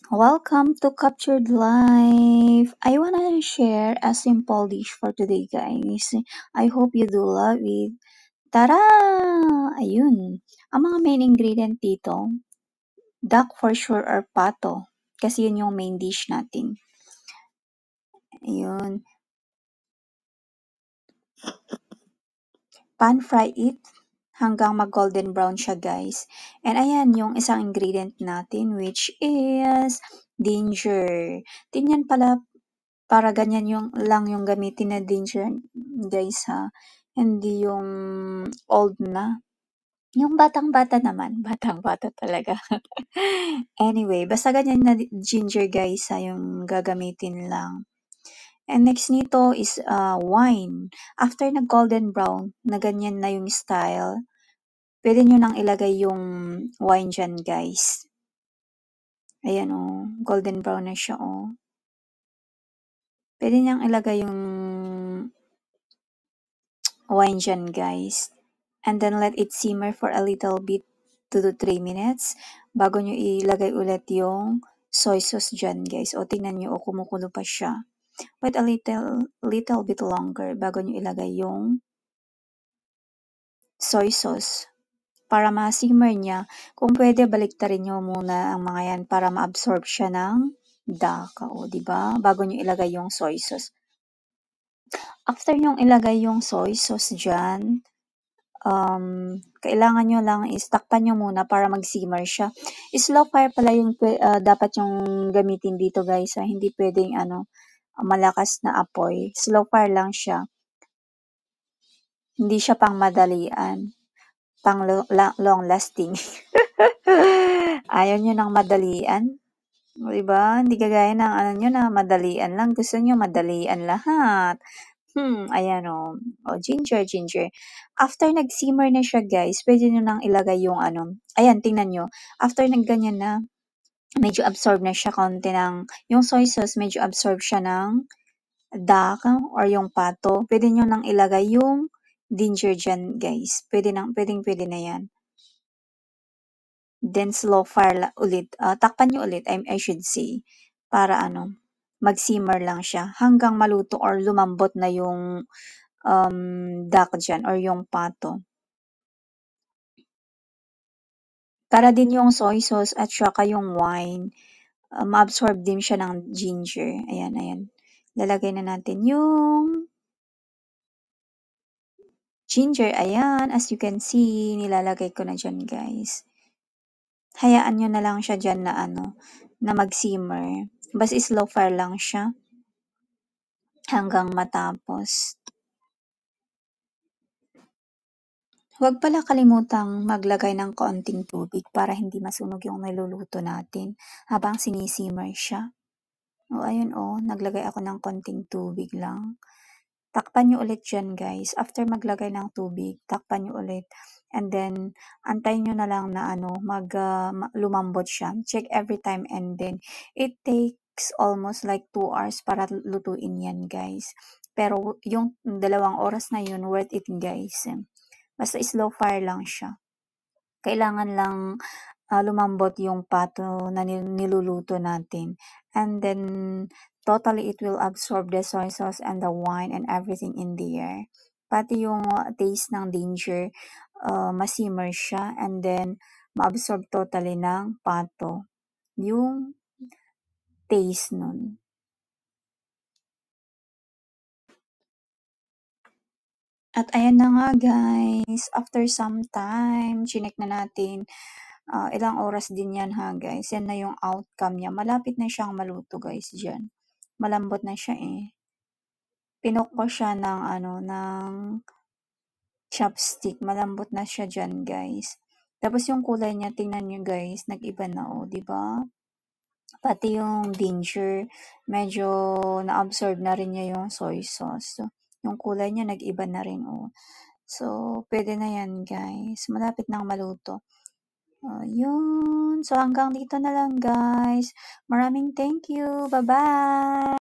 Welcome to Captured Life. I wanna share a simple dish for today, guys. I hope you do love it. Tara! Ayun. Ang mga main ingredient dito, duck for sure or pato. Kasi yun yung main dish natin. Ayun. Pan fry it hanggang mag-golden brown siya, guys. And ayan yung isang ingredient natin, which is ginger. Tingnan pala, para ganyan yung gamitin na ginger, guys, ha. Hindi yung old na. Yung batang-bata naman, batang-bata talaga. Anyway, basta ganyan na ginger, guys, ha, yung gagamitin lang. And next nito is wine. After na golden brown, na ganyan na yung style, pwede nyo nang ilagay yung wine dyan, guys. Ayan, oh. Golden brown na siya, oh. Pwede niyang ilagay yung wine dyan, guys. And then let it simmer for a little bit, 2 to 3 minutes, bago nyo ilagay ulit yung soy sauce dyan, guys. O, tingnan nyo, o, kumukulo pa siya. Wait a little bit longer bago nyo ilagay yung soy sauce. Para ma-simmer niya, kung pwede, baliktarin nyo muna ang mga yan para ma-absorb siya ng daka, o, diba? Bago nyo ilagay yung soy sauce. After nyong ilagay yung soy sauce dyan, kailangan nyo lang takpan nyo muna para mag-simmer siya. Slow fire pala yung dapat yung gamitin dito, guys. Hindi pwedeng malakas na apoy. Slow fire lang siya. Hindi siya pang madalian. Pang long lasting. Ayaw nyo ng madalian. Diba? Hindi kagaya ng nyo na madalian lang. Gusto nyo madalian lahat. Ayan o. Ginger. After nag-simmer na siya, guys, pwede nyo nang ilagay yung ayan, tingnan nyo. After nagganyan na, medyo absorb na siya konti yung soy sauce, medyo absorb siya ng dak or yung pato. Pwede nyo nang ilagay yung ginger dyan, guys. Pwede na yan. Then slow fire ulit. Takpan nyo ulit, I should say. Para mag-simmer lang siya hanggang maluto or lumambot na yung duck dyan or yung pato. Para din yung soy sauce at saka yung wine, ma-absorb din siya ng ginger. Ayan. Lalagay na natin yung ginger. Ayan, as you can see, nilalagay ko na dyan, guys. Hayaan nyo na lang siya dyan na mag-simmer. Basta slow fire lang siya hanggang matapos. Huwag pala kalimutang maglagay ng kaunting tubig para hindi masunog yung niluluto natin habang sinisimmer siya. O, ayun naglagay ako ng konting tubig lang. Takpan nyo ulit dyan, guys. After maglagay ng tubig, takpan nyo ulit. And then, antayin nyo na lang na lumambot siya. Check every time and then, it takes almost like 2 hours para lutuin yan, guys. Pero, yung 2 oras na yun, worth it, guys. Basta slow fire lang siya. Kailangan lang lumambot yung pato na niluluto natin. And then, totally it will absorb the soy sauce and the wine and everything in there. Pati yung taste ng ginger, masimmer siya and then ma-absorb totally ng pato yung taste nun. At ayan na nga, guys, after some time, chinek na natin. Ilang oras din yan, ha, guys. Yan na yung outcome niya. Malapit na siyang maluto, guys, dyan. Malambot na siya, eh. Pinok ko siya ng chopstick. Malambot na siya dyan, guys. Tapos yung kulay niya, tingnan nyo, guys, nag-iba na, diba? Pati yung ginger, medyo na-absorb na rin niya yung soy sauce. So, yung kulay niya, nag-iba na rin, So, pwede na yan, guys. Malapit nang maluto. Yun. So, hanggang dito na lang, guys. Maraming thank you. Bye-bye!